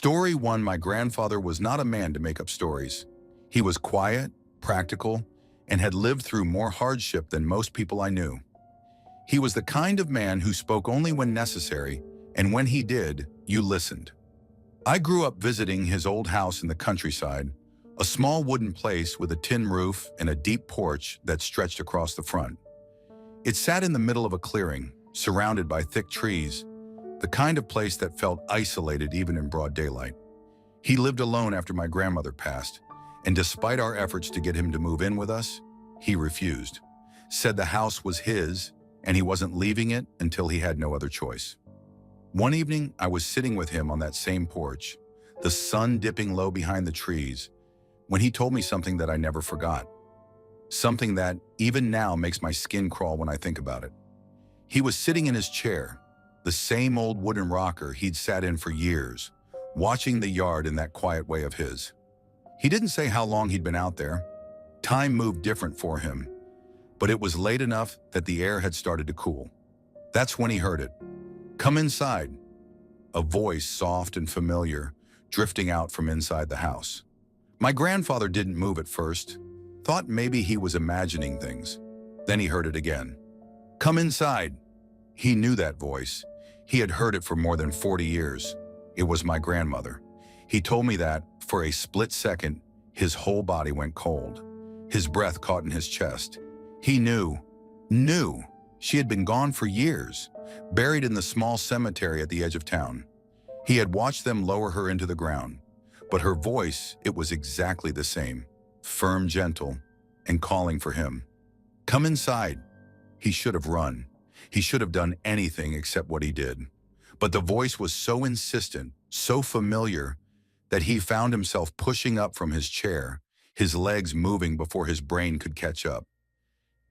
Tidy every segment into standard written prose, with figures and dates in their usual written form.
Story 1. My grandfather was not a man to make up stories. He was quiet, practical, and had lived through more hardship than most people I knew. He was the kind of man who spoke only when necessary, and when he did, you listened. I grew up visiting his old house in the countryside, a small wooden place with a tin roof and a deep porch that stretched across the front. It sat in the middle of a clearing, surrounded by thick trees, the kind of place that felt isolated even in broad daylight. He lived alone after my grandmother passed, and despite our efforts to get him to move in with us, he refused, said the house was his and he wasn't leaving it until he had no other choice. One evening, I was sitting with him on that same porch, the sun dipping low behind the trees, when he told me something that I never forgot. Something that, even now, makes my skin crawl when I think about it. He was sitting in his chair, the same old wooden rocker he'd sat in for years, watching the yard in that quiet way of his. He didn't say how long he'd been out there. Time moved different for him, but it was late enough that the air had started to cool. That's when he heard it. "Come inside." A voice, soft and familiar, drifting out from inside the house. My grandfather didn't move at first, thought maybe he was imagining things. Then he heard it again. "Come inside." He knew that voice. He had heard it for more than 40 years. It was my grandmother. He told me that, for a split second, his whole body went cold. His breath caught in his chest. He knew she had been gone for years, buried in the small cemetery at the edge of town. He had watched them lower her into the ground, but her voice, it was exactly the same, firm, gentle, and calling for him. "Come inside." He should have run. He should have done anything except what he did. But the voice was so insistent, so familiar, that he found himself pushing up from his chair, his legs moving before his brain could catch up.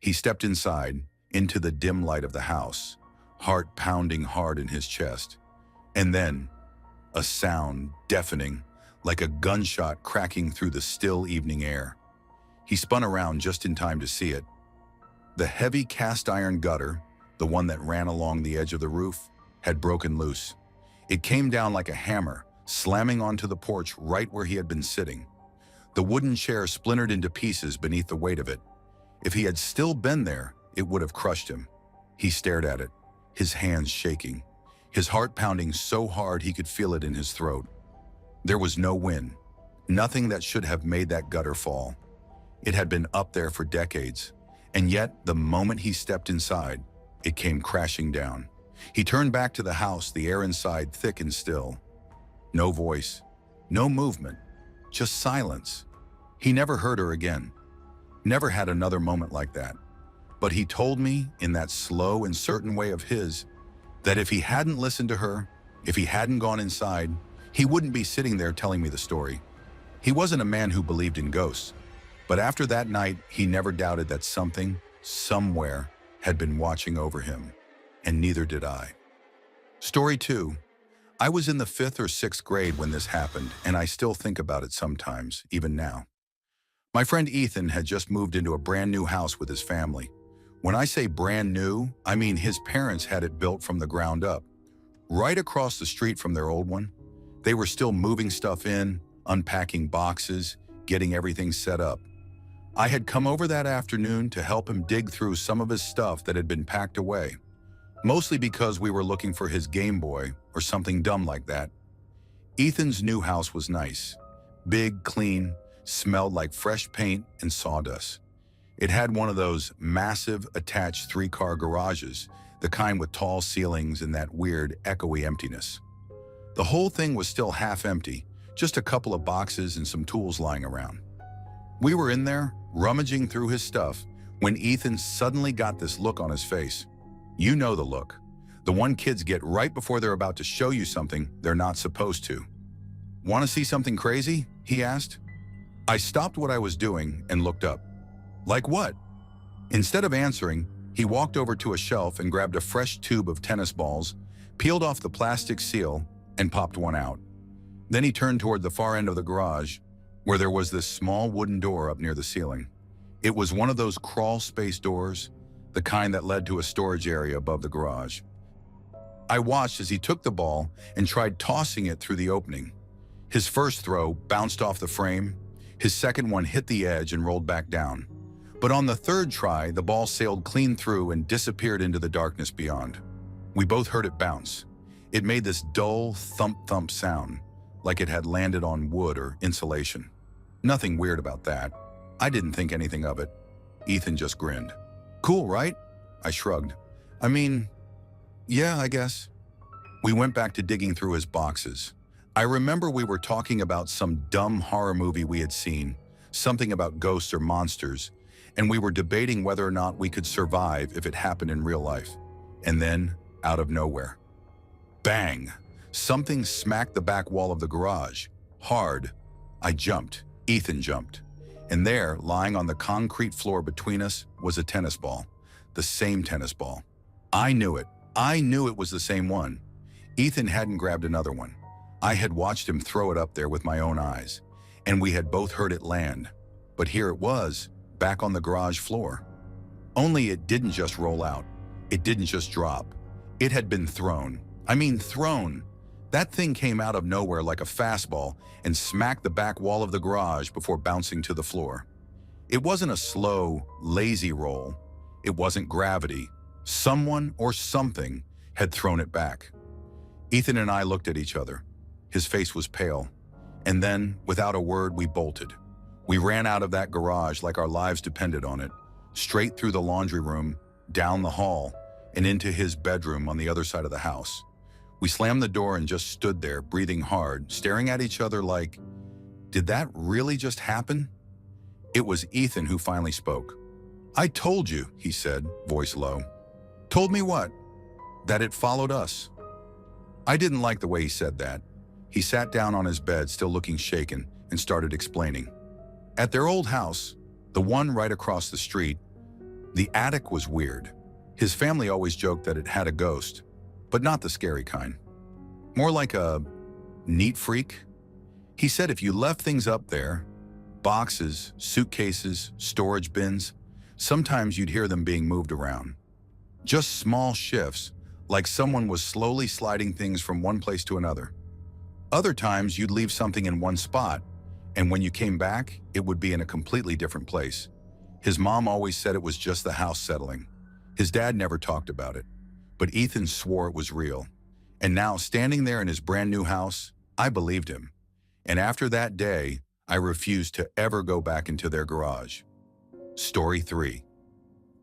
He stepped inside, into the dim light of the house, heart pounding hard in his chest. And then, a sound, deafening, like a gunshot cracking through the still evening air. He spun around just in time to see it. The heavy cast iron gutter, the one that ran along the edge of the roof, had broken loose. It came down like a hammer, slamming onto the porch right where he had been sitting. The wooden chair splintered into pieces beneath the weight of it. If he had still been there, it would have crushed him. He stared at it, his hands shaking, his heart pounding so hard he could feel it in his throat. There was no wind, nothing that should have made that gutter fall. It had been up there for decades, and yet the moment he stepped inside, it came crashing down. He turned back to the house, the air inside thick and still. No voice, no movement, just silence. He never heard her again, never had another moment like that. But he told me, in that slow and certain way of his, that if he hadn't listened to her, if he hadn't gone inside, he wouldn't be sitting there telling me the story. He wasn't a man who believed in ghosts, but after that night, he never doubted that something, somewhere, had been watching over him, and neither did I. Story 2. I was in the 5th or 6th grade when this happened, and I still think about it sometimes, even now. My friend Ethan had just moved into a brand new house with his family. When I say brand new, I mean his parents had it built from the ground up, right across the street from their old one. They were still moving stuff in, unpacking boxes, getting everything set up. I had come over that afternoon to help him dig through some of his stuff that had been packed away, mostly because we were looking for his Game Boy or something dumb like that. Ethan's new house was nice, big, clean, smelled like fresh paint and sawdust. It had one of those massive attached 3-car garages, the kind with tall ceilings and that weird, echoey emptiness. The whole thing was still half empty, just a couple of boxes and some tools lying around. We were in there, rummaging through his stuff, when Ethan suddenly got this look on his face. You know the look. The one kids get right before they're about to show you something they're not supposed to. "Want to see something crazy?" he asked. I stopped what I was doing and looked up. "Like what?" Instead of answering, he walked over to a shelf and grabbed a fresh tube of tennis balls, peeled off the plastic seal, and popped one out. Then he turned toward the far end of the garage, where there was this small wooden door up near the ceiling. It was one of those crawl space doors, the kind that led to a storage area above the garage. I watched as he took the ball and tried tossing it through the opening. His first throw bounced off the frame. His second one hit the edge and rolled back down. But on the third try, the ball sailed clean through and disappeared into the darkness beyond. We both heard it bounce. It made this dull thump-thump sound, like it had landed on wood or insulation. Nothing weird about that. I didn't think anything of it. Ethan just grinned. Cool, right? I shrugged. I mean, yeah, I guess. We went back to digging through his boxes. I remember we were talking about some dumb horror movie we had seen, something about ghosts or monsters, and we were debating whether or not we could survive if it happened in real life. And then, out of nowhere, bang! Something smacked the back wall of the garage. Hard. I jumped. Ethan jumped. And there, lying on the concrete floor between us, was a tennis ball. The same tennis ball. I knew it. I knew it was the same one. Ethan hadn't grabbed another one. I had watched him throw it up there with my own eyes, and we had both heard it land. But here it was, back on the garage floor. Only it didn't just roll out. It didn't just drop. It had been thrown. I mean, thrown. That thing came out of nowhere like a fastball and smacked the back wall of the garage before bouncing to the floor. It wasn't a slow, lazy roll. It wasn't gravity. Someone or something had thrown it back. Ethan and I looked at each other. His face was pale. And then, without a word, we bolted. We ran out of that garage like our lives depended on it, straight through the laundry room, down the hall, and into his bedroom on the other side of the house. We slammed the door and just stood there, breathing hard, staring at each other like, did that really just happen? It was Ethan who finally spoke. I told you, he said, voice low. Told me what? That it followed us. I didn't like the way he said that. He sat down on his bed, still looking shaken, and started explaining. At their old house, the one right across the street, the attic was weird. His family always joked that it had a ghost, but not the scary kind. More like a neat freak. He said if you left things up there, boxes, suitcases, storage bins, sometimes you'd hear them being moved around. Just small shifts, like someone was slowly sliding things from one place to another. Other times you'd leave something in one spot, and when you came back, it would be in a completely different place. His mom always said it was just the house settling. His dad never talked about it, but Ethan swore it was real. And now, standing there in his brand new house, I believed him. And after that day, I refused to ever go back into their garage. Story 3.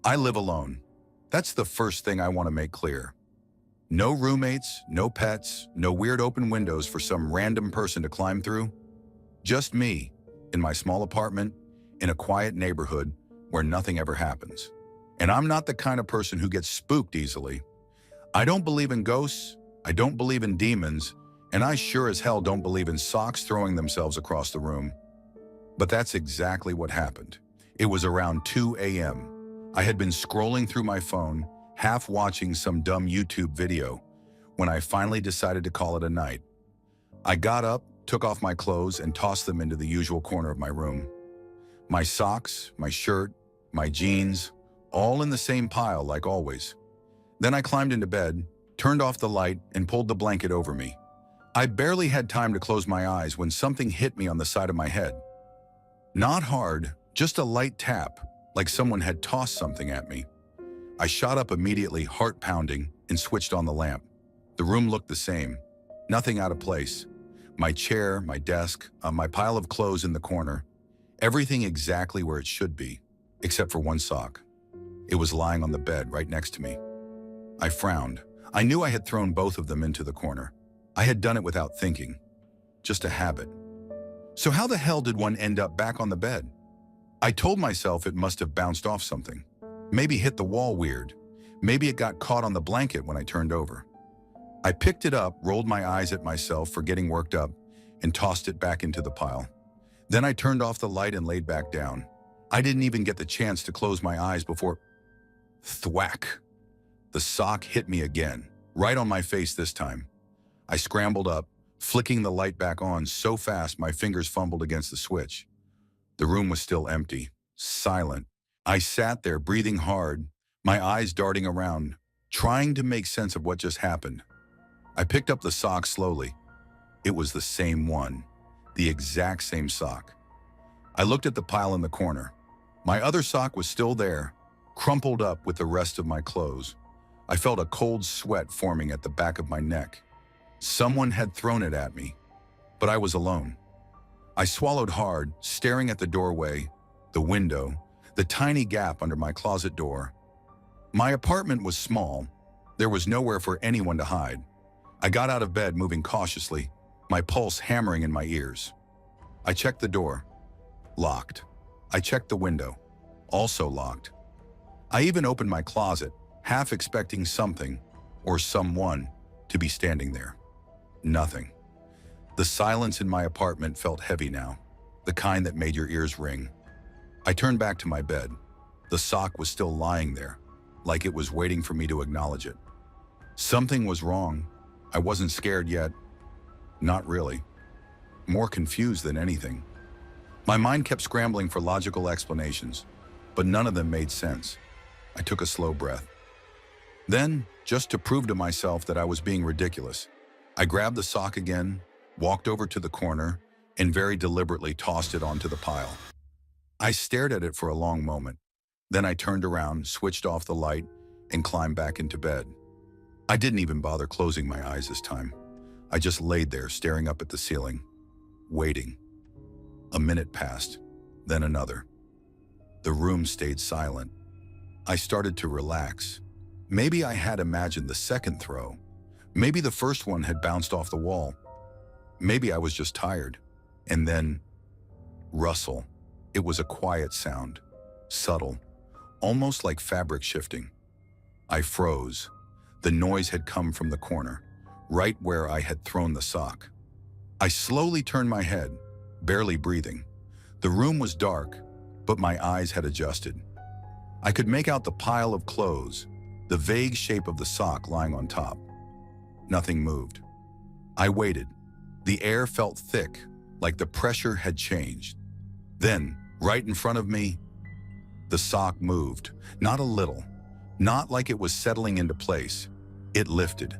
I live alone. That's the first thing I want to make clear. No roommates, no pets, no weird open windows for some random person to climb through. Just me, in my small apartment, in a quiet neighborhood where nothing ever happens. And I'm not the kind of person who gets spooked easily. I don't believe in ghosts, I don't believe in demons, and I sure as hell don't believe in socks throwing themselves across the room. But that's exactly what happened. It was around 2 a.m. I had been scrolling through my phone, half watching some dumb YouTube video, when I finally decided to call it a night. I got up, took off my clothes, and tossed them into the usual corner of my room. My socks, my shirt, my jeans, all in the same pile like always. Then I climbed into bed, turned off the light, and pulled the blanket over me. I barely had time to close my eyes when something hit me on the side of my head. Not hard, just a light tap, like someone had tossed something at me. I shot up immediately, heart pounding, and switched on the lamp. The room looked the same, nothing out of place. My chair, my desk, my pile of clothes in the corner, everything exactly where it should be, except for one sock. It was lying on the bed right next to me. I frowned. I knew I had thrown both of them into the corner. I had done it without thinking. Just a habit. So how the hell did one end up back on the bed? I told myself it must have bounced off something. Maybe hit the wall weird. Maybe it got caught on the blanket when I turned over. I picked it up, rolled my eyes at myself for getting worked up, and tossed it back into the pile. Then I turned off the light and laid back down. I didn't even get the chance to close my eyes before... thwack! The sock hit me again, right on my face this time. I scrambled up, flicking the light back on so fast my fingers fumbled against the switch. The room was still empty, silent. I sat there breathing hard, my eyes darting around, trying to make sense of what just happened. I picked up the sock slowly. It was the same one. the exact same sock. I looked at the pile in the corner. My other sock was still there, crumpled up with the rest of my clothes. I felt a cold sweat forming at the back of my neck. Someone had thrown it at me, but I was alone. I swallowed hard, staring at the doorway, the window, the tiny gap under my closet door. My apartment was small. There was nowhere for anyone to hide. I got out of bed, moving cautiously, my pulse hammering in my ears. I checked the door. Locked. I checked the window. Also locked. I even opened my closet, half expecting something, or someone, to be standing there. Nothing. The silence in my apartment felt heavy now, the kind that made your ears ring. I turned back to my bed. The sock was still lying there, like it was waiting for me to acknowledge it. Something was wrong. I wasn't scared yet. Not really. More confused than anything. My mind kept scrambling for logical explanations, but none of them made sense. I took a slow breath. Then, just to prove to myself that I was being ridiculous, I grabbed the sock again, walked over to the corner, and very deliberately tossed it onto the pile. I stared at it for a long moment. Then I turned around, switched off the light, and climbed back into bed. I didn't even bother closing my eyes this time. I just laid there staring up at the ceiling, waiting. A minute passed, then another. The room stayed silent. I started to relax. Maybe I had imagined the second throw. Maybe the first one had bounced off the wall. Maybe I was just tired. And then, rustle. It was a quiet sound, subtle, almost like fabric shifting. I froze. The noise had come from the corner, right where I had thrown the sock. I slowly turned my head, barely breathing. The room was dark, but my eyes had adjusted. I could make out the pile of clothes, the vague shape of the sock lying on top. Nothing moved. I waited. The air felt thick, like the pressure had changed. Then, right in front of me, the sock moved, not a little, not like it was settling into place. It lifted,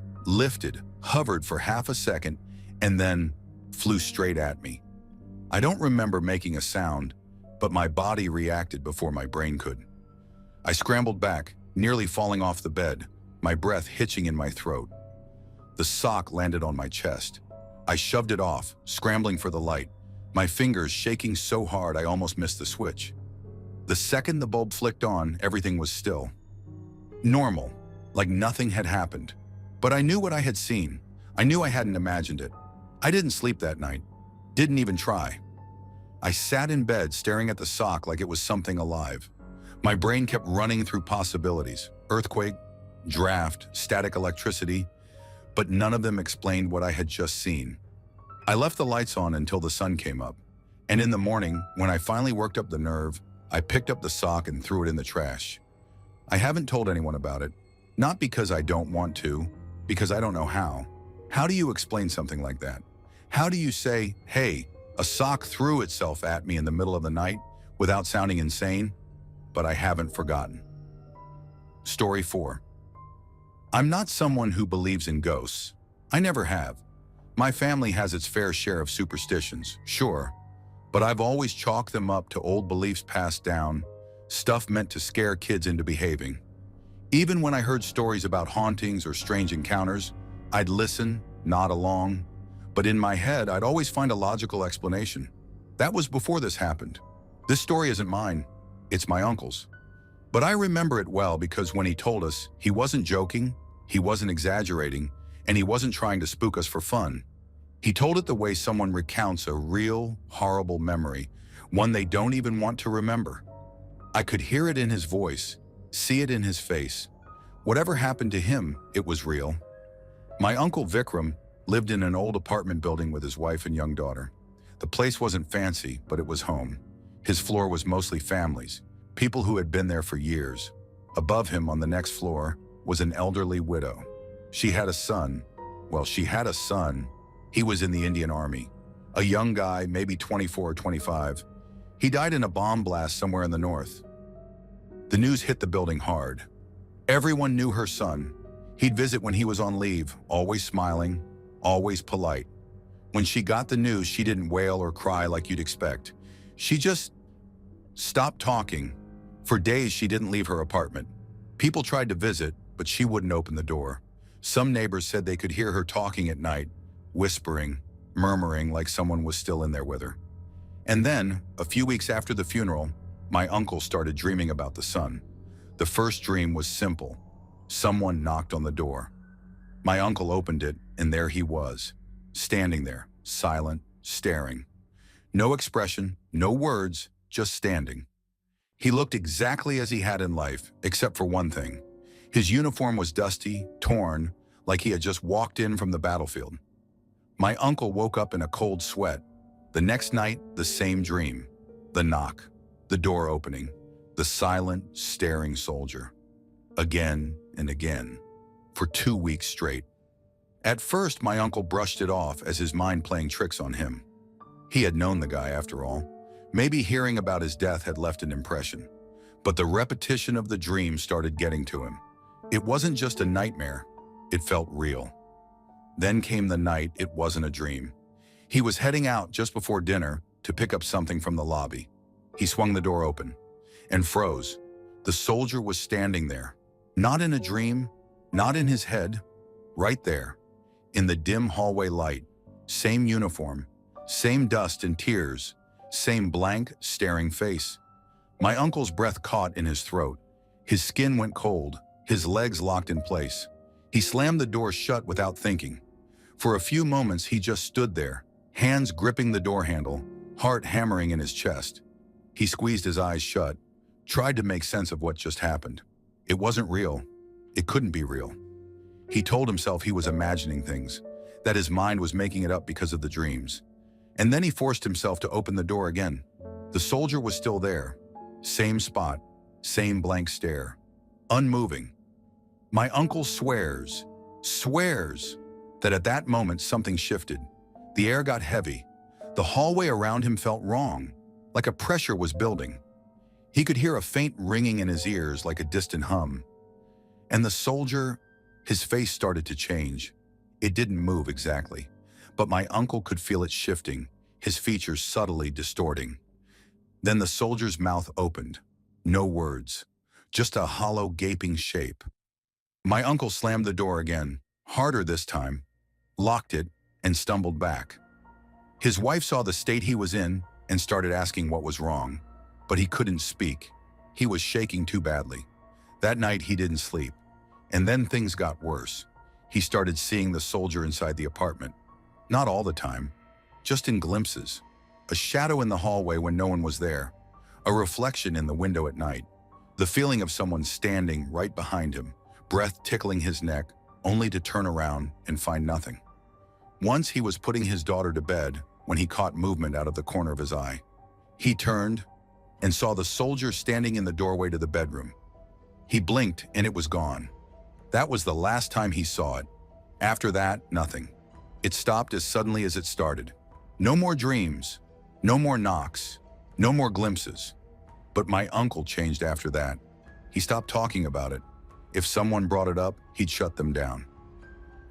hovered for half a second, and then flew straight at me. I don't remember making a sound, but my body reacted before my brain could. I scrambled back, nearly falling off the bed, my breath hitching in my throat. The sock landed on my chest. I shoved it off, scrambling for the light, my fingers shaking so hard I almost missed the switch. The second the bulb flicked on, everything was still. Normal, like nothing had happened. But I knew what I had seen. I knew I hadn't imagined it. I didn't sleep that night. Didn't even try. I sat in bed staring at the sock like it was something alive. My brain kept running through possibilities. Earthquake, draft, static electricity, but none of them explained what I had just seen. I left the lights on until the sun came up, and in the morning, when I finally worked up the nerve, I picked up the sock and threw it in the trash. I haven't told anyone about it, not because I don't want to, because I don't know how. How do you explain something like that? How do you say, hey, a sock threw itself at me in the middle of the night without sounding insane? But I haven't forgotten. Story 4. I'm not someone who believes in ghosts. I never have. My family has its fair share of superstitions, sure, but I've always chalked them up to old beliefs passed down, stuff meant to scare kids into behaving. Even when I heard stories about hauntings or strange encounters, I'd listen, nod along, but in my head, I'd always find a logical explanation. That was before this happened. This story isn't mine, it's my uncle's. But I remember it well because when he told us, he wasn't joking, he wasn't exaggerating, and he wasn't trying to spook us for fun. He told it the way someone recounts a real, horrible memory, one they don't even want to remember. I could hear it in his voice, see it in his face. Whatever happened to him, it was real. My uncle Vikram lived in an old apartment building with his wife and young daughter. The place wasn't fancy, but it was home. His floor was mostly families, people who had been there for years. Above him on the next floor was an elderly widow. She had a son. Well, she had a son. He was in the Indian Army. A young guy, maybe 24 or 25. He died in a bomb blast somewhere in the north. The news hit the building hard. Everyone knew her son. He'd visit when he was on leave, always smiling, always polite. When she got the news, she didn't wail or cry like you'd expect. She just stopped talking. For days, she didn't leave her apartment. People tried to visit, but she wouldn't open the door. Some neighbors said they could hear her talking at night, whispering, murmuring like someone was still in there with her. And then, a few weeks after the funeral, my uncle started dreaming about the son. The first dream was simple. Someone knocked on the door. My uncle opened it, and there he was, standing there, silent, staring. No expression, no words, just standing. He looked exactly as he had in life, except for one thing. His uniform was dusty, torn, like he had just walked in from the battlefield. My uncle woke up in a cold sweat. The next night, the same dream. The knock, the door opening, the silent, staring soldier. Again and again, for 2 weeks straight. At first, my uncle brushed it off as his mind playing tricks on him. He had known the guy after all. Maybe hearing about his death had left an impression. But the repetition of the dream started getting to him. It wasn't just a nightmare, it felt real. Then came the night it wasn't a dream. He was heading out just before dinner to pick up something from the lobby. He swung the door open and froze. The soldier was standing there, not in a dream, not in his head, right there, in the dim hallway light, same uniform, same dust and tears, same blank, staring face. My uncle's breath caught in his throat. His skin went cold, his legs locked in place. He slammed the door shut without thinking. For a few moments, he just stood there, hands gripping the door handle, heart hammering in his chest. He squeezed his eyes shut, tried to make sense of what just happened. It wasn't real. It couldn't be real. He told himself he was imagining things, that his mind was making it up because of the dreams. And then he forced himself to open the door again. The soldier was still there. Same spot, same blank stare, unmoving. My uncle swears that at that moment something shifted. The air got heavy. The hallway around him felt wrong, like a pressure was building. He could hear a faint ringing in his ears like a distant hum. And the soldier, his face started to change. It didn't move exactly, but my uncle could feel it shifting, his features subtly distorting. Then the soldier's mouth opened. No words, just a hollow, gaping shape. My uncle slammed the door again, harder this time, locked it, and stumbled back. His wife saw the state he was in and started asking what was wrong, but he couldn't speak. He was shaking too badly. That night he didn't sleep, and then things got worse. He started seeing the soldier inside the apartment. Not all the time, just in glimpses. A shadow in the hallway when no one was there. A reflection in the window at night. The feeling of someone standing right behind him, breath tickling his neck, only to turn around and find nothing. Once he was putting his daughter to bed when he caught movement out of the corner of his eye. He turned and saw the soldier standing in the doorway to the bedroom. He blinked and it was gone. That was the last time he saw it. After that, nothing. It stopped as suddenly as it started. No more dreams, no more knocks, no more glimpses. But my uncle changed after that. He stopped talking about it. If someone brought it up, he'd shut them down.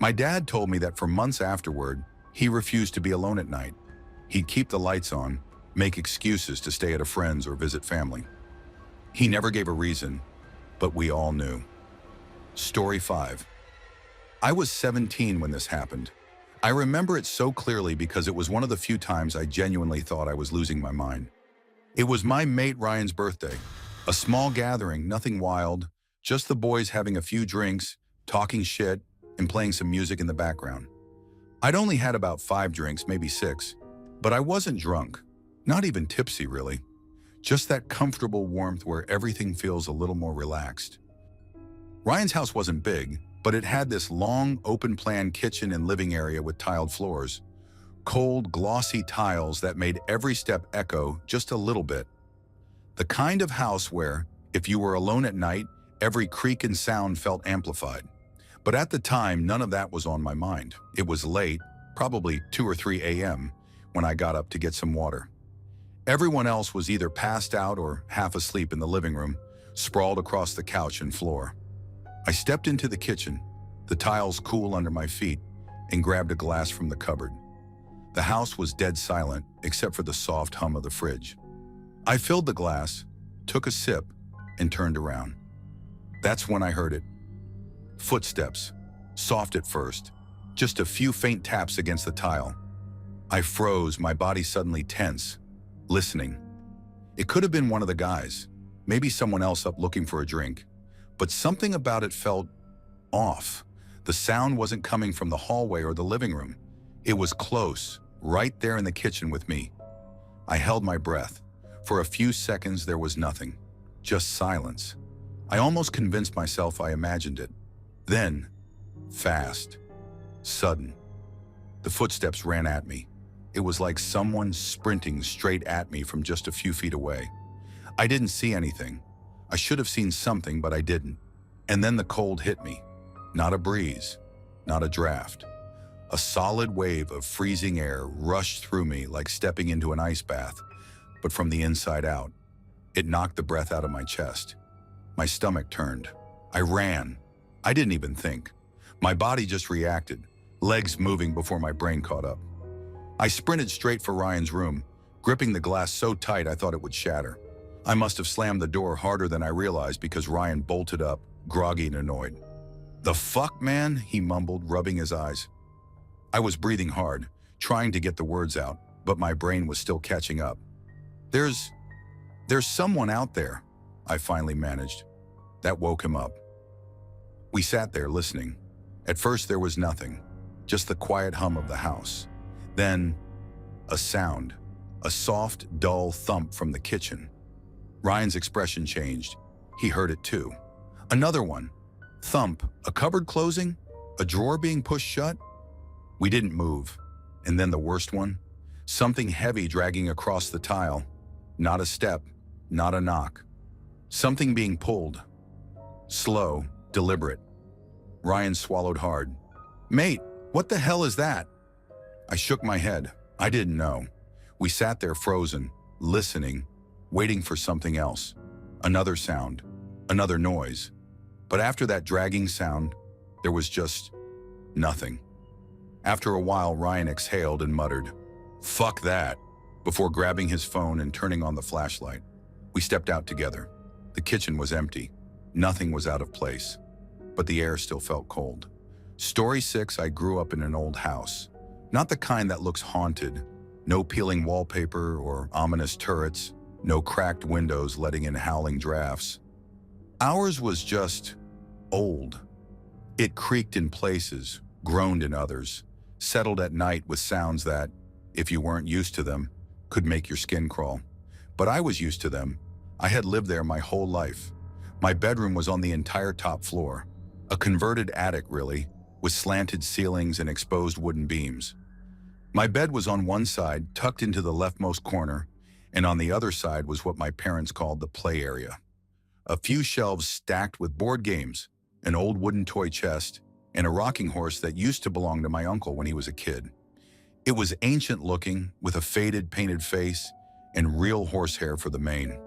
My dad told me that for months afterward, he refused to be alone at night. He'd keep the lights on, make excuses to stay at a friend's or visit family. He never gave a reason, but we all knew. Story 5. I was 17 when this happened. I remember it so clearly because it was one of the few times I genuinely thought I was losing my mind. It was my mate Ryan's birthday. A small gathering, nothing wild, just the boys having a few drinks, talking shit, and playing some music in the background. I'd only had about 5 drinks, maybe 6, but I wasn't drunk, not even tipsy really. Just that comfortable warmth where everything feels a little more relaxed. Ryan's house wasn't big, but it had this long, open-plan kitchen and living area with tiled floors. Cold, glossy tiles that made every step echo just a little bit. The kind of house where, if you were alone at night, every creak and sound felt amplified. But at the time, none of that was on my mind. It was late, probably 2 or 3 a.m., when I got up to get some water. Everyone else was either passed out or half asleep in the living room, sprawled across the couch and floor. I stepped into the kitchen, the tiles cool under my feet, and grabbed a glass from the cupboard. The house was dead silent, except for the soft hum of the fridge. I filled the glass, took a sip, and turned around. That's when I heard it. Footsteps, soft at first, just a few faint taps against the tile. I froze, my body suddenly tense, listening. It could have been one of the guys, maybe someone else up looking for a drink, but something about it felt off. The sound wasn't coming from the hallway or the living room. It was close, right there in the kitchen with me. I held my breath. For a few seconds, there was nothing, just silence. I almost convinced myself I imagined it. Then, fast, sudden, the footsteps ran at me. It was like someone sprinting straight at me from just a few feet away. I didn't see anything. I should have seen something, but I didn't. And then the cold hit me. Not a breeze, not a draft. A solid wave of freezing air rushed through me like stepping into an ice bath, but from the inside out. It knocked the breath out of my chest. My stomach turned. I ran. I didn't even think. My body just reacted, legs moving before my brain caught up. I sprinted straight for Ryan's room, gripping the glass so tight I thought it would shatter. I must have slammed the door harder than I realized because Ryan bolted up, groggy and annoyed. "The fuck, man?" he mumbled, rubbing his eyes. I was breathing hard, trying to get the words out, but my brain was still catching up. There's someone out there," I finally managed. That woke him up. We sat there listening. At first there was nothing, just the quiet hum of the house. Then, a sound, a soft, dull thump from the kitchen. Ryan's expression changed. He heard it too. Another one. Thump, a cupboard closing? A drawer being pushed shut? We didn't move. And then the worst one? Something heavy dragging across the tile. Not a step, not a knock. Something being pulled. Slow, deliberate. Ryan swallowed hard. "Mate, what the hell is that?" I shook my head. I didn't know. We sat there frozen, listening, waiting for something else. Another sound, another noise. But after that dragging sound, there was just nothing. After a while, Ryan exhaled and muttered, "Fuck that," before grabbing his phone and turning on the flashlight. We stepped out together. The kitchen was empty. Nothing was out of place, but the air still felt cold. Story 6, I grew up in an old house. Not the kind that looks haunted. No peeling wallpaper or ominous turrets. No cracked windows letting in howling drafts. Ours was just old. It creaked in places, groaned in others, settled at night with sounds that, if you weren't used to them, could make your skin crawl. But I was used to them. I had lived there my whole life. My bedroom was on the entire top floor. A converted attic, really, with slanted ceilings and exposed wooden beams. My bed was on one side, tucked into the leftmost corner, and on the other side was what my parents called the play area. A few shelves stacked with board games, an old wooden toy chest, and a rocking horse that used to belong to my uncle when he was a kid. It was ancient looking, with a faded, painted face, and real horsehair for the mane.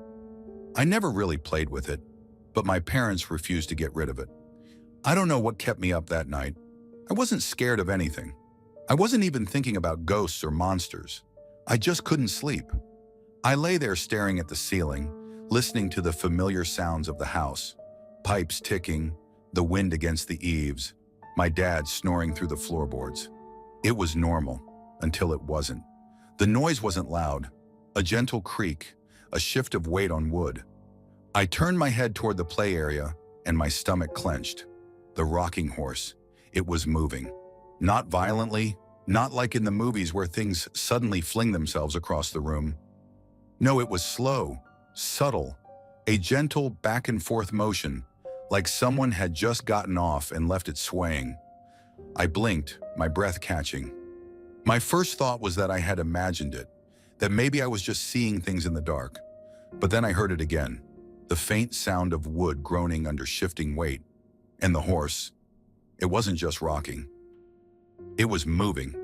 I never really played with it, but my parents refused to get rid of it. I don't know what kept me up that night. I wasn't scared of anything. I wasn't even thinking about ghosts or monsters. I just couldn't sleep. I lay there staring at the ceiling, listening to the familiar sounds of the house. Pipes ticking, the wind against the eaves, my dad snoring through the floorboards. It was normal, until it wasn't. The noise wasn't loud. A gentle creak, a shift of weight on wood. I turned my head toward the play area, and my stomach clenched. The rocking horse. It was moving. Not violently, not like in the movies where things suddenly fling themselves across the room. No, it was slow, subtle, a gentle back and forth motion, like someone had just gotten off and left it swaying. I blinked, my breath catching. My first thought was that I had imagined it, that maybe I was just seeing things in the dark. But then I heard it again, the faint sound of wood groaning under shifting weight. And the horse, it wasn't just rocking. It was moving.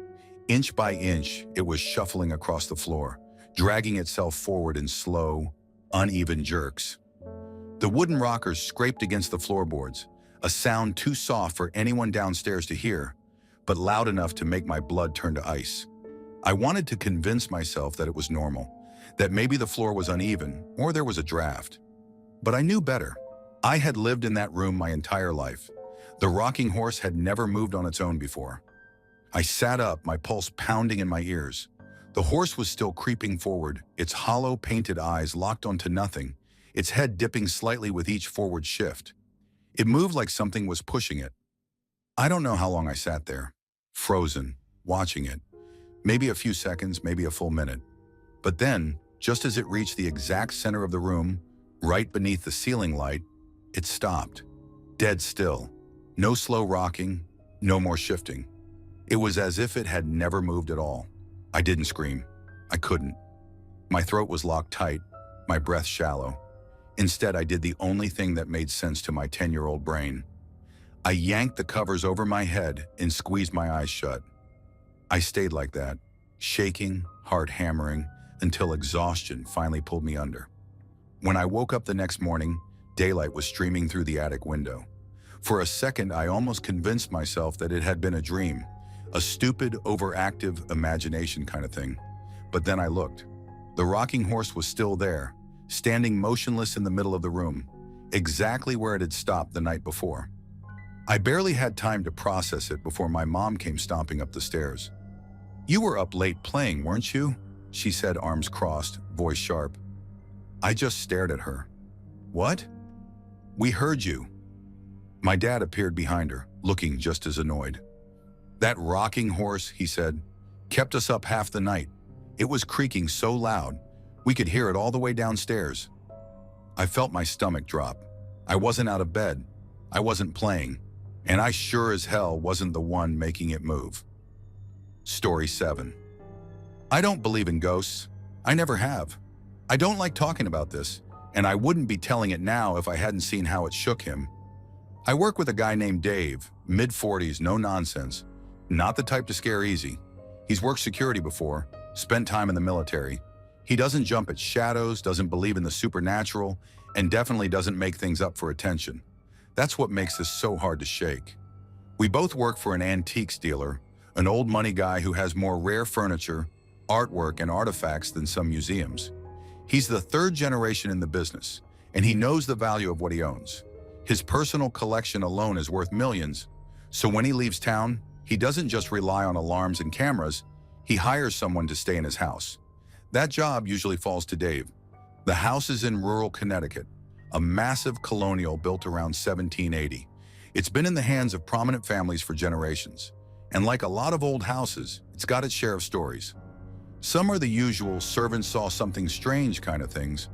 Inch by inch, it was shuffling across the floor, dragging itself forward in slow, uneven jerks. The wooden rockers scraped against the floorboards, a sound too soft for anyone downstairs to hear, but loud enough to make my blood turn to ice. I wanted to convince myself that it was normal, that maybe the floor was uneven or there was a draft. But I knew better. I had lived in that room my entire life. The rocking horse had never moved on its own before. I sat up, my pulse pounding in my ears. The horse was still creeping forward, its hollow, painted eyes locked onto nothing, its head dipping slightly with each forward shift. It moved like something was pushing it. I don't know how long I sat there, frozen, watching it. Maybe a few seconds, maybe a full minute. But then, just as it reached the exact center of the room, right beneath the ceiling light, it stopped. Dead still. No slow rocking, no more shifting. It was as if it had never moved at all. I didn't scream. I couldn't. My throat was locked tight, my breath shallow. Instead, I did the only thing that made sense to my 10-year-old brain. I yanked the covers over my head and squeezed my eyes shut. I stayed like that, shaking, heart hammering, until exhaustion finally pulled me under. When I woke up the next morning, daylight was streaming through the attic window. For a second, I almost convinced myself that it had been a dream, a stupid, overactive imagination kind of thing. But then I looked. The rocking horse was still there, standing motionless in the middle of the room, exactly where it had stopped the night before. I barely had time to process it before my mom came stomping up the stairs. "You were up late playing, weren't you?" she said, arms crossed, voice sharp. I just stared at her. "What?" "We heard you." My dad appeared behind her, looking just as annoyed. "That rocking horse," he said, "kept us up half the night. It was creaking so loud, we could hear it all the way downstairs." I felt my stomach drop. I wasn't out of bed. I wasn't playing. And I sure as hell wasn't the one making it move. Story 7. I don't believe in ghosts. I never have. I don't like talking about this, and I wouldn't be telling it now if I hadn't seen how it shook him. I work with a guy named Dave, mid-40s, no nonsense. Not the type to scare easy. He's worked security before, spent time in the military. He doesn't jump at shadows, doesn't believe in the supernatural, and definitely doesn't make things up for attention. That's what makes this so hard to shake. We both work for an antiques dealer, an old money guy who has more rare furniture, artwork, and artifacts than some museums. He's the third generation in the business, and he knows the value of what he owns. His personal collection alone is worth millions, so when he leaves town, he doesn't just rely on alarms and cameras, he hires someone to stay in his house. That job usually falls to Dave. The house is in rural Connecticut, a massive colonial built around 1780. It's been in the hands of prominent families for generations, and like a lot of old houses, it's got its share of stories. Some are the usual servants saw something strange kind of things,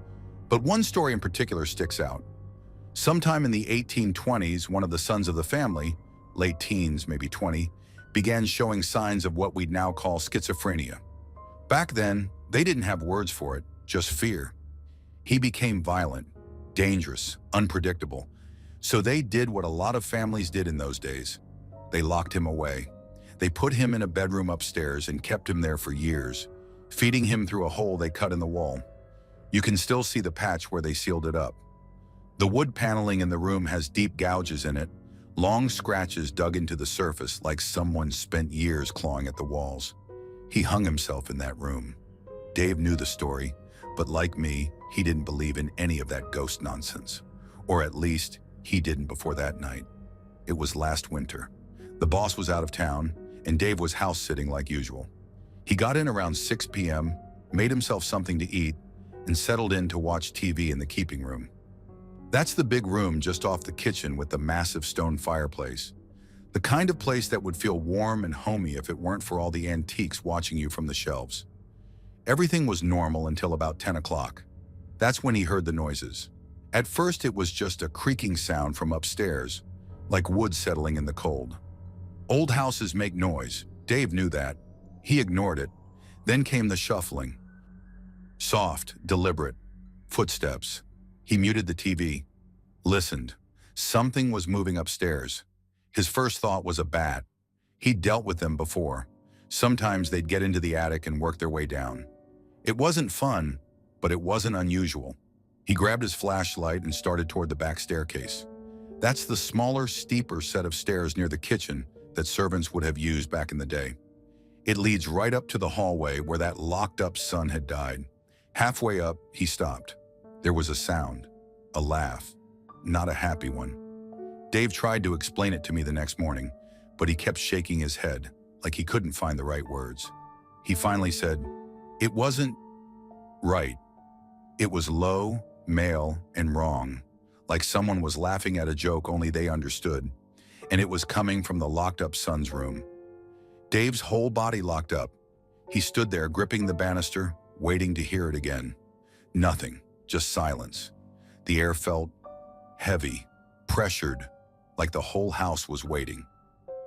but one story in particular sticks out. Sometime in the 1820s, one of the sons of the family, late teens, maybe 20, began showing signs of what we'd now call schizophrenia. Back then, they didn't have words for it, just fear. He became violent, dangerous, unpredictable. So they did what a lot of families did in those days. They locked him away. They put him in a bedroom upstairs and kept him there for years, feeding him through a hole they cut in the wall. You can still see the patch where they sealed it up. The wood paneling in the room has deep gouges in it, long scratches dug into the surface like someone spent years clawing at the walls. He hung himself in that room. Dave knew the story, but like me, he didn't believe in any of that ghost nonsense. Or at least, he didn't before that night. It was last winter. The boss was out of town, and Dave was house-sitting like usual. He got in around 6 p.m., made himself something to eat, and settled in to watch TV in the keeping room. That's the big room just off the kitchen with the massive stone fireplace. The kind of place that would feel warm and homey if it weren't for all the antiques watching you from the shelves. Everything was normal until about 10 o'clock. That's when he heard the noises. At first, it was just a creaking sound from upstairs, like wood settling in the cold. Old houses make noise. Dave knew that. He ignored it. Then came the shuffling. Soft, deliberate. Footsteps. He muted the TV. Listened. Something was moving upstairs. His first thought was a bat. He'd dealt with them before. Sometimes they'd get into the attic and work their way down. It wasn't fun, but it wasn't unusual. He grabbed his flashlight and started toward the back staircase. That's the smaller, steeper set of stairs near the kitchen that servants would have used back in the day. It leads right up to the hallway where that locked-up son had died. Halfway up, he stopped. There was a sound, a laugh, not a happy one. Dave tried to explain it to me the next morning, but he kept shaking his head, like he couldn't find the right words. He finally said, "It wasn't right. It was low, male, and wrong, like someone was laughing at a joke only they understood, and it was coming from the locked-up son's room." Dave's whole body locked up. He stood there gripping the banister, waiting to hear it again. Nothing, just silence. The air felt heavy, pressured, like the whole house was waiting.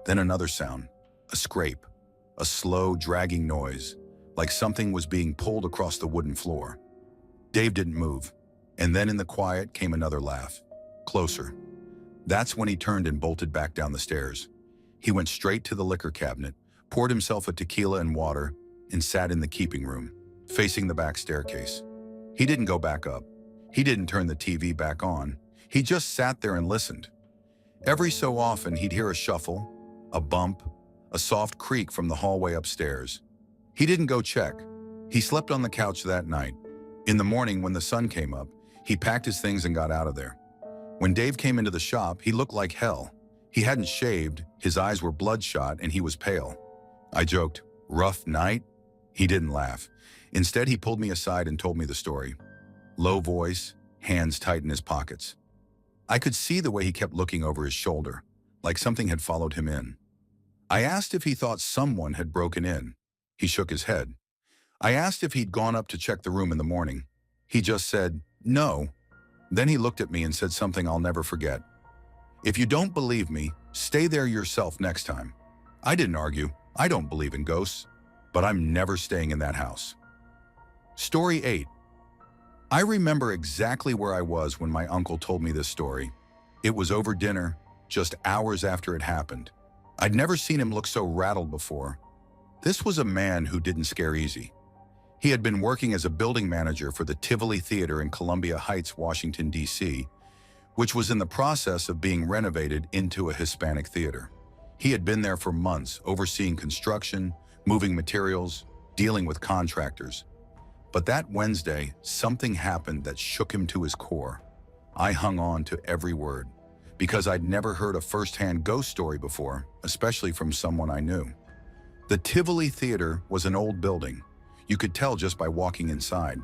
Then another sound, a scrape, a slow, dragging noise, like something was being pulled across the wooden floor. Dave didn't move, and then in the quiet came another laugh, closer. That's when he turned and bolted back down the stairs. He went straight to the liquor cabinet, poured himself a tequila and water, and sat in the keeping room, facing the back staircase. He didn't go back up. He didn't turn the TV back on. He just sat there and listened. Every so often, he'd hear a shuffle, a bump, a soft creak from the hallway upstairs. He didn't go check. He slept on the couch that night. In the morning, when the sun came up, he packed his things and got out of there. When Dave came into the shop, he looked like hell. He hadn't shaved, his eyes were bloodshot, and he was pale. I joked, "Rough night?" He didn't laugh. Instead, he pulled me aside and told me the story. Low voice, hands tight in his pockets. I could see the way he kept looking over his shoulder, like something had followed him in. I asked if he thought someone had broken in. He shook his head. I asked if he'd gone up to check the room in the morning. He just said, "No." Then he looked at me and said something I'll never forget. "If you don't believe me, stay there yourself next time." I didn't argue. I don't believe in ghosts, but I'm never staying in that house. Story 8. I remember exactly where I was when my uncle told me this story. It was over dinner, just hours after it happened. I'd never seen him look so rattled before. This was a man who didn't scare easy. He had been working as a building manager for the Tivoli Theater in Columbia Heights, Washington, D.C., which was in the process of being renovated into a Hispanic theater. He had been there for months, overseeing construction, moving materials, dealing with contractors. But that Wednesday, something happened that shook him to his core. I hung on to every word, because I'd never heard a first-hand ghost story before, especially from someone I knew. The Tivoli Theater was an old building. You could tell just by walking inside.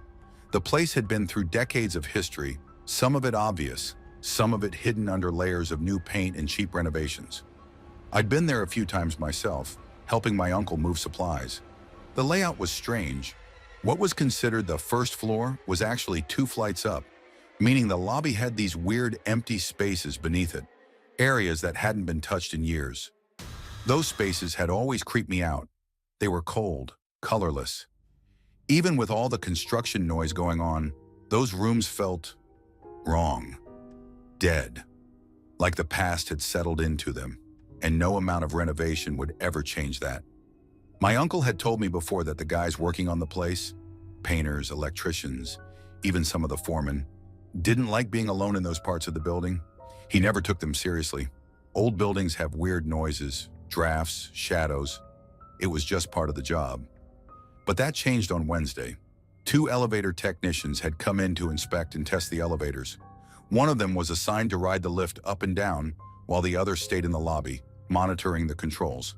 The place had been through decades of history, some of it obvious, some of it hidden under layers of new paint and cheap renovations. I'd been there a few times myself, helping my uncle move supplies. The layout was strange. What was considered the first floor was actually 2 flights up, meaning the lobby had these weird empty spaces beneath it, areas that hadn't been touched in years. Those spaces had always creeped me out. They were cold, colorless. Even with all the construction noise going on, those rooms felt wrong, dead, like the past had settled into them, and no amount of renovation would ever change that. My uncle had told me before that the guys working on the place, painters, electricians, even some of the foremen, didn't like being alone in those parts of the building. He never took them seriously. Old buildings have weird noises, drafts, shadows. It was just part of the job. But that changed on Wednesday. 2 elevator technicians had come in to inspect and test the elevators. One of them was assigned to ride the lift up and down, while the other stayed in the lobby, monitoring the controls.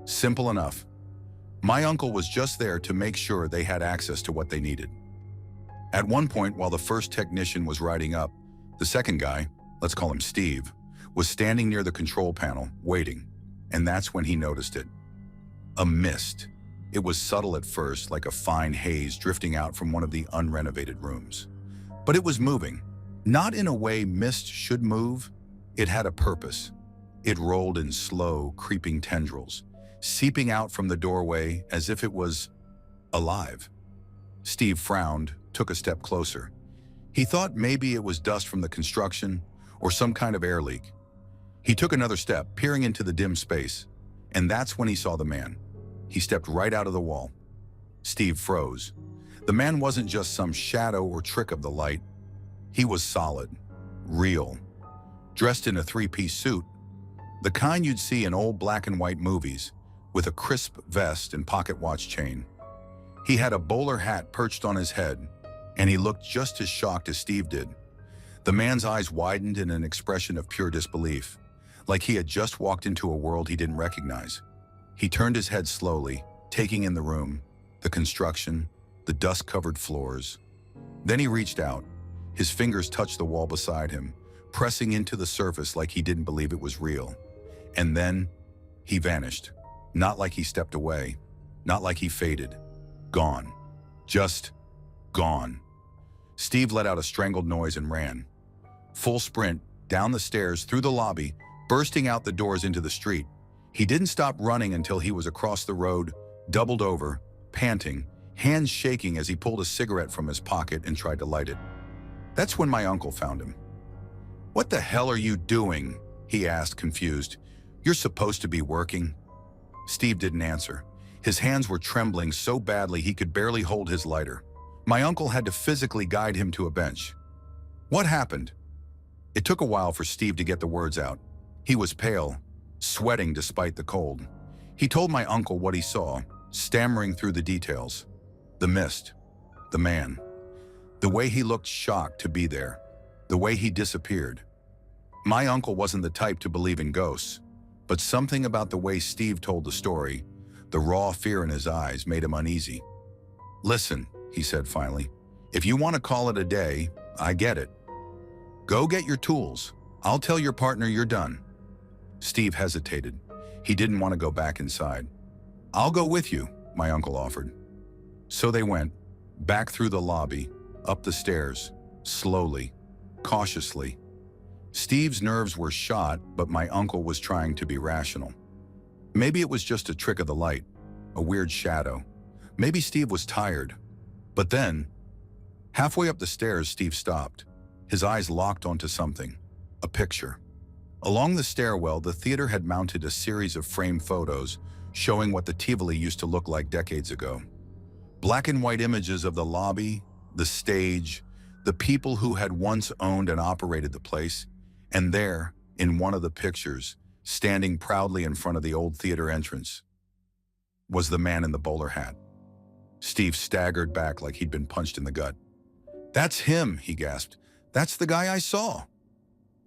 Simple enough. My uncle was just there to make sure they had access to what they needed. At one point, while the first technician was riding up, the second guy, let's call him Steve, was standing near the control panel, waiting, and that's when he noticed it. A mist. It was subtle at first, like a fine haze drifting out from one of the unrenovated rooms. But it was moving. Not in a way mist should move. It had a purpose. It rolled in slow, creeping tendrils, seeping out from the doorway as if it was alive. Steve frowned, took a step closer. He thought maybe it was dust from the construction or some kind of air leak. He took another step, peering into the dim space, and that's when he saw the man. He stepped right out of the wall. Steve froze. The man wasn't just some shadow or trick of the light. He was solid, real, dressed in a 3-piece suit, the kind you'd see in old black and white movies, with a crisp vest and pocket watch chain. He had a bowler hat perched on his head, and he looked just as shocked as Steve did. The man's eyes widened in an expression of pure disbelief, like he had just walked into a world he didn't recognize. He turned his head slowly, taking in the room, the construction, the dust-covered floors. Then he reached out. His fingers touched the wall beside him, pressing into the surface like he didn't believe it was real. And then he vanished. Not like he stepped away, not like he faded. Gone. Just gone. Steve let out a strangled noise and ran. Full sprint, down the stairs, through the lobby, bursting out the doors into the street. He didn't stop running until he was across the road, doubled over, panting, hands shaking as he pulled a cigarette from his pocket and tried to light it. That's when my uncle found him. "What the hell are you doing?" he asked, confused. "You're supposed to be working." Steve didn't answer. His hands were trembling so badly he could barely hold his lighter. My uncle had to physically guide him to a bench. "What happened?" It took a while for Steve to get the words out. He was pale, sweating despite the cold. He told my uncle what he saw, stammering through the details. The mist, the man, the way he looked shocked to be there, the way he disappeared. My uncle wasn't the type to believe in ghosts, but something about the way Steve told the story, the raw fear in his eyes, made him uneasy. "Listen," he said finally, "if you want to call it a day, I get it. Go get your tools. I'll tell your partner you're done." Steve hesitated. He didn't want to go back inside. "I'll go with you," my uncle offered. So they went, back through the lobby, up the stairs, slowly, cautiously. Steve's nerves were shot, but my uncle was trying to be rational. Maybe it was just a trick of the light, a weird shadow. Maybe Steve was tired. But then, halfway up the stairs, Steve stopped. His eyes locked onto something, a picture. Along the stairwell, the theater had mounted a series of framed photos showing what the Tivoli used to look like decades ago. Black and white images of the lobby, the stage, the people who had once owned and operated the place, and there, in one of the pictures, standing proudly in front of the old theater entrance, was the man in the bowler hat. Steve staggered back like he'd been punched in the gut. "That's him," he gasped. "That's the guy I saw."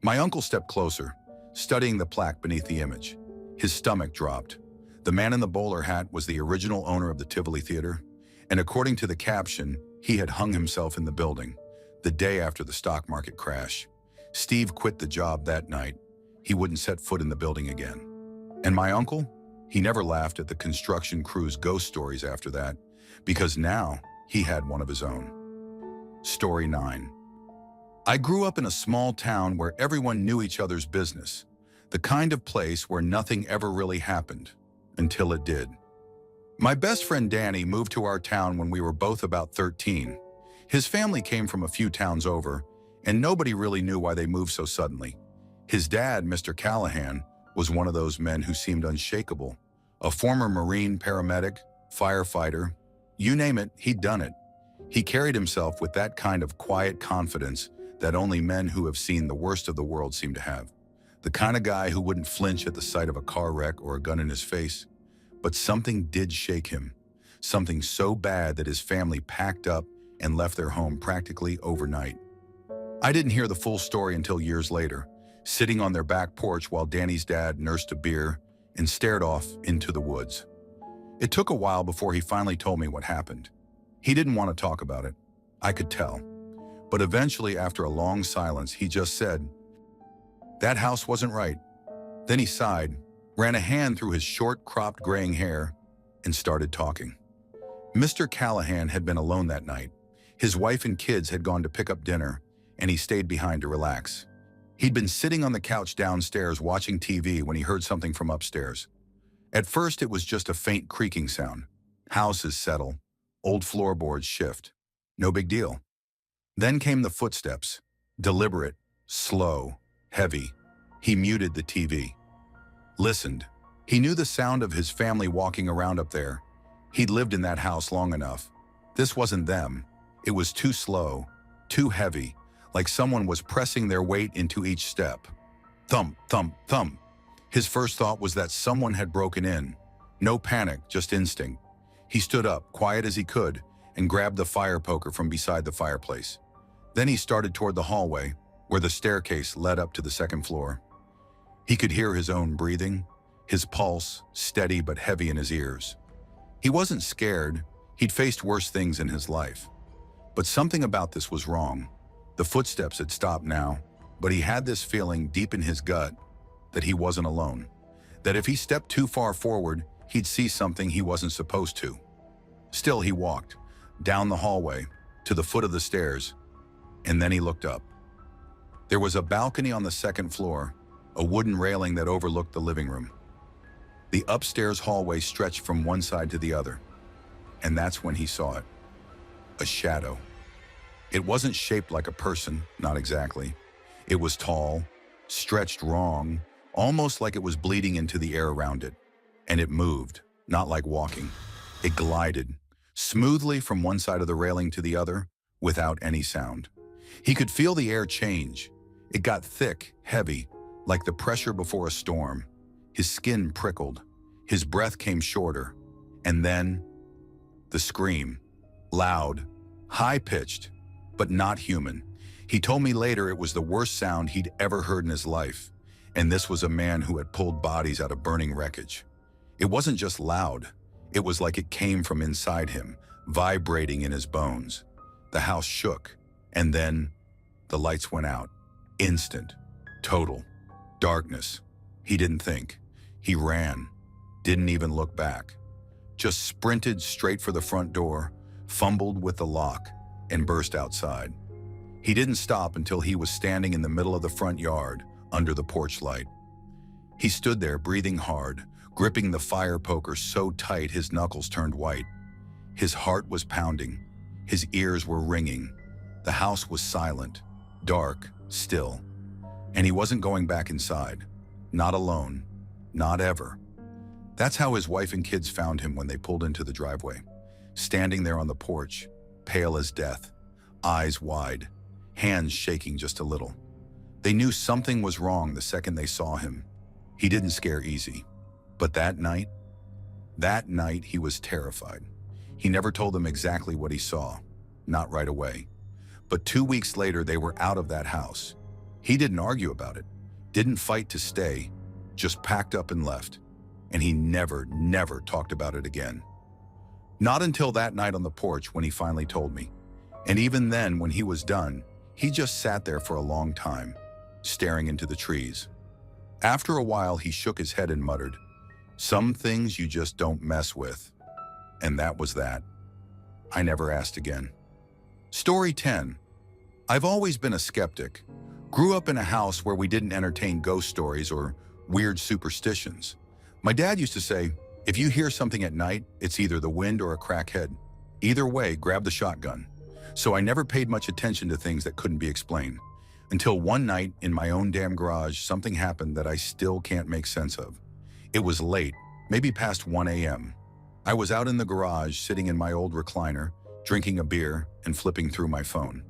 My uncle stepped closer, studying the plaque beneath the image. His stomach dropped. The man in the bowler hat was the original owner of the Tivoli Theater, and according to the caption, he had hung himself in the building, the day after the stock market crash. Steve quit the job that night. He wouldn't set foot in the building again. And my uncle? He never laughed at the construction crew's ghost stories after that, because now he had one of his own. Story 9. I grew up in a small town where everyone knew each other's business, the kind of place where nothing ever really happened, until it did. My best friend Danny moved to our town when we were both about 13. His family came from a few towns over, and nobody really knew why they moved so suddenly. His dad, Mr. Callahan, was one of those men who seemed unshakable. A former Marine paramedic, firefighter, you name it, he'd done it. He carried himself with that kind of quiet confidence that only men who have seen the worst of the world seem to have. The kind of guy who wouldn't flinch at the sight of a car wreck or a gun in his face. But something did shake him. Something so bad that his family packed up and left their home practically overnight. I didn't hear the full story until years later, sitting on their back porch while Danny's dad nursed a beer and stared off into the woods. It took a while before he finally told me what happened. He didn't want to talk about it. I could tell. But eventually, after a long silence, he just said, "That house wasn't right." Then he sighed, ran a hand through his short-cropped graying hair, and started talking. Mr. Callahan had been alone that night. His wife and kids had gone to pick up dinner, and he stayed behind to relax. He'd been sitting on the couch downstairs watching TV when he heard something from upstairs. At first, it was just a faint creaking sound. Houses settle, old floorboards shift. No big deal. Then came the footsteps, deliberate, slow, heavy. He muted the TV. Listened. He knew the sound of his family walking around up there. He'd lived in that house long enough. This wasn't them. It was too slow, too heavy, like someone was pressing their weight into each step. Thump, thump, thump. His first thought was that someone had broken in. No panic, just instinct. He stood up, quiet as he could, and grabbed the fire poker from beside the fireplace. Then he started toward the hallway, where the staircase led up to the second floor. He could hear his own breathing, his pulse steady but heavy in his ears. He wasn't scared. He'd faced worse things in his life. But something about this was wrong. The footsteps had stopped now, but he had this feeling deep in his gut that he wasn't alone. That if he stepped too far forward, he'd see something he wasn't supposed to. Still, he walked down the hallway to the foot of the stairs, and then he looked up. There was a balcony on the second floor, a wooden railing that overlooked the living room. The upstairs hallway stretched from one side to the other, and that's when he saw it. A shadow. It wasn't shaped like a person, not exactly. It was tall, stretched wrong, almost like it was bleeding into the air around it. And it moved, not like walking. It glided, smoothly from one side of the railing to the other, without any sound. He could feel the air change. It got thick, heavy, like the pressure before a storm. His skin prickled. His breath came shorter. And then, the scream. Loud, high-pitched, but not human. He told me later it was the worst sound he'd ever heard in his life. And this was a man who had pulled bodies out of burning wreckage. It wasn't just loud. It was like it came from inside him, vibrating in his bones. The house shook, and then the lights went out. Instant, total, darkness. He didn't think. He ran, didn't even look back. Just sprinted straight for the front door, fumbled with the lock, and burst outside. He didn't stop until he was standing in the middle of the front yard, under the porch light. He stood there, breathing hard, gripping the fire poker so tight his knuckles turned white. His heart was pounding. His ears were ringing. The house was silent, dark, still. And he wasn't going back inside. Not alone. Not ever. That's how his wife and kids found him when they pulled into the driveway. Standing there on the porch, pale as death, eyes wide, hands shaking just a little. They knew something was wrong the second they saw him. He didn't scare easy. But that night he was terrified. He never told them exactly what he saw, not right away. But 2 weeks later, they were out of that house. He didn't argue about it, didn't fight to stay, just packed up and left. And he never talked about it again. Not until that night on the porch when he finally told me. And even then, when he was done, he just sat there for a long time, staring into the trees. After a while, he shook his head and muttered, "Some things you just don't mess with." And that was that. I never asked again. Story 10. I've always been a skeptic. Grew up in a house where we didn't entertain ghost stories or weird superstitions. My dad used to say, if you hear something at night, it's either the wind or a crackhead. Either way, grab the shotgun. So I never paid much attention to things that couldn't be explained. Until one night, in my own damn garage, something happened that I still can't make sense of. It was late, maybe past 1 a.m. I was out in the garage, sitting in my old recliner, drinking a beer and flipping through my phone.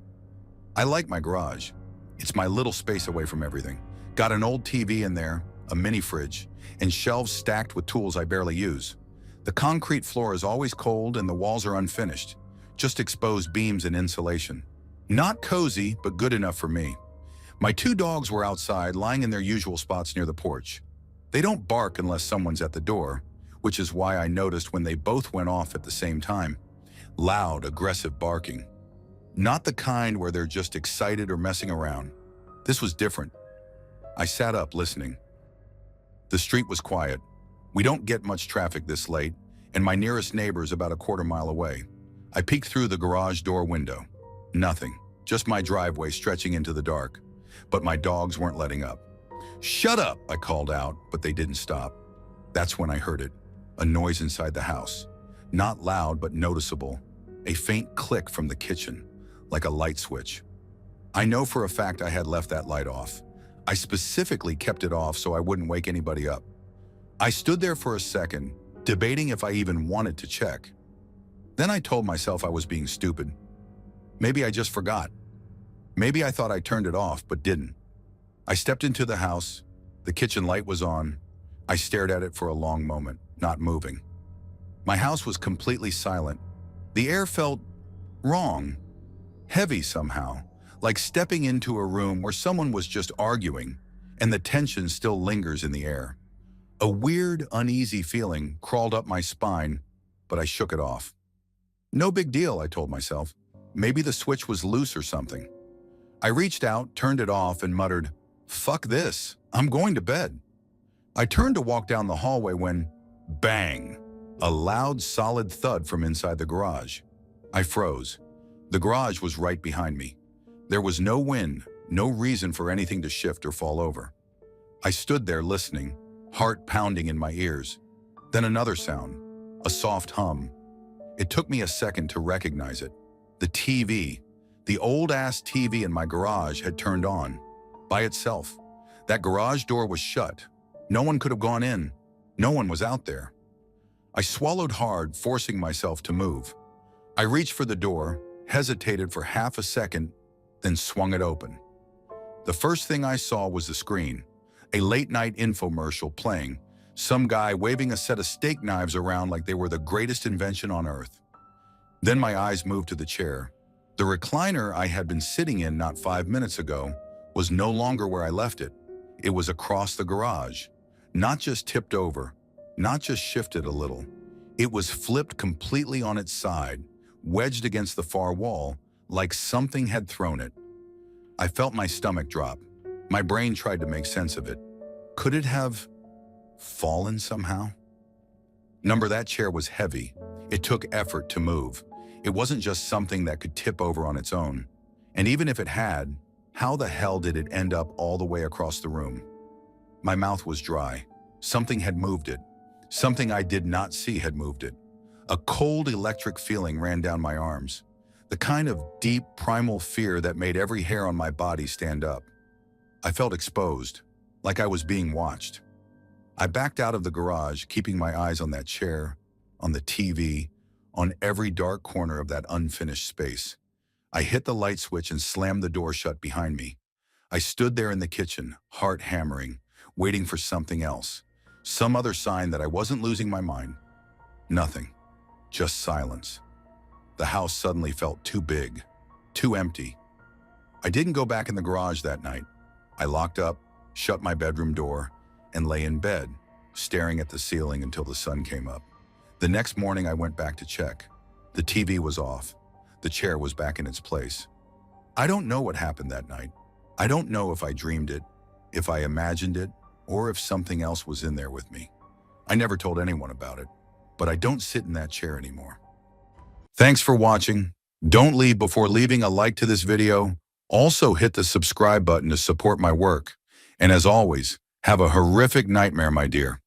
I like my garage. It's my little space away from everything. Got an old TV in there, a mini fridge, and shelves stacked with tools I barely use. The concrete floor is always cold and the walls are unfinished, just exposed beams and insulation. Not cozy, but good enough for me. My 2 dogs were outside, lying in their usual spots near the porch. They don't bark unless someone's at the door, which is why I noticed when they both went off at the same time. Loud, aggressive barking. Not the kind where they're just excited or messing around. This was different. I sat up, listening. The street was quiet. We don't get much traffic this late, and my nearest neighbor is about a quarter mile away. I peeked through the garage door window. Nothing, just my driveway stretching into the dark. But my dogs weren't letting up. "Shut up," I called out, but they didn't stop. That's when I heard it, a noise inside the house. Not loud, but noticeable. A faint click from the kitchen, like a light switch. I know for a fact I had left that light off. I specifically kept it off so I wouldn't wake anybody up. I stood there for a second, debating if I even wanted to check. Then I told myself I was being stupid. Maybe I just forgot. Maybe I thought I turned it off, but didn't. I stepped into the house. The kitchen light was on. I stared at it for a long moment, not moving. My house was completely silent. The air felt wrong, heavy somehow, like stepping into a room where someone was just arguing, and the tension still lingers in the air. A weird, uneasy feeling crawled up my spine, but I shook it off. No big deal, I told myself. Maybe the switch was loose or something. I reached out, turned it off, and muttered, "Fuck this, I'm going to bed." I turned to walk down the hallway when, bang, a loud, solid thud from inside the garage. I froze. The garage was right behind me. There was no wind, no reason for anything to shift or fall over. I stood there listening, heart pounding in my ears. Then another sound, a soft hum. It took me a second to recognize it. The TV, the old-ass TV in my garage had turned on, by itself. That garage door was shut. No one could have gone in. No one was out there. I swallowed hard, forcing myself to move. I reached for the door, hesitated for half a second, then swung it open. The first thing I saw was the screen, a late-night infomercial playing, some guy waving a set of steak knives around like they were the greatest invention on earth. Then my eyes moved to the chair. The recliner I had been sitting in not 5 minutes ago was no longer where I left it. It was across the garage, not just tipped over, not just shifted a little. It was flipped completely on its side, wedged against the far wall, like something had thrown it. I felt my stomach drop. My brain tried to make sense of it. Could it have fallen somehow? That chair was heavy. It took effort to move. It wasn't just something that could tip over on its own. And even if it had, how the hell did it end up all the way across the room? My mouth was dry. Something had moved it. Something I did not see had moved it. A cold electric feeling ran down my arms. The kind of deep, primal fear that made every hair on my body stand up. I felt exposed, like I was being watched. I backed out of the garage, keeping my eyes on that chair, on the TV, on every dark corner of that unfinished space. I hit the light switch and slammed the door shut behind me. I stood there in the kitchen, heart hammering, waiting for something else, some other sign that I wasn't losing my mind. Nothing, just silence. The house suddenly felt too big, too empty. I didn't go back in the garage that night. I locked up, shut my bedroom door, and lay in bed, staring at the ceiling until the sun came up. The next morning I went back to check. The TV was off. The chair was back in its place. I don't know what happened that night. I don't know if I dreamed it, if I imagined it, or if something else was in there with me. I never told anyone about it, but I don't sit in that chair anymore. Thanks for watching. Don't leave before leaving a like to this video. Also hit the subscribe button to support my work. And as always, have a horrific nightmare, my dear.